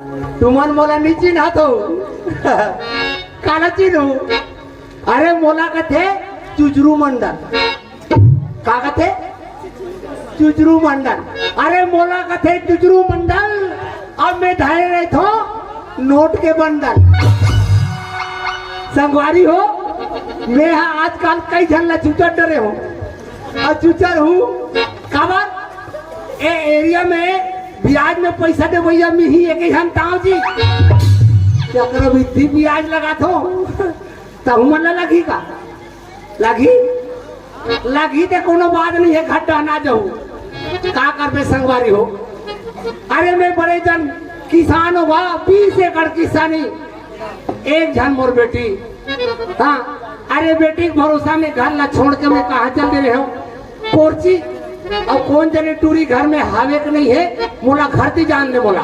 तुमन मोला नहीं चिन्हा तो काला चिन्हू। अरे मोला कथे चुचरू मंडल का कथे चुचरू मंडल। अरे मोला कथे चुचरू मंडल अब मैं धारे रहे थो नोट के बंडल। संगवारी हो मैं आजकल कई जन ला चुचर डरे हो और चुचर हूँ काबर ए एरिया में ब्याज में पैसा दे भैया मी ही एक हम ताऊ जी चक्रवृद्धि ब्याज लगा थो तब मन लगी का लगी ते कोनो बात नहीं है घाटा ना जाऊ का करबे संगवारी हो। अरे मैं बड़े जन किसान हुआ 20 एकड़ किसानी एक जन मोर बेटी। हाँ अरे बेटी के भरोसा में घर ला छोड़ के मैं कहा चल रहे हो कोर्ची और कौन जने टूरी घर में हावे के नहीं है मोला घर ती जान दे बोला।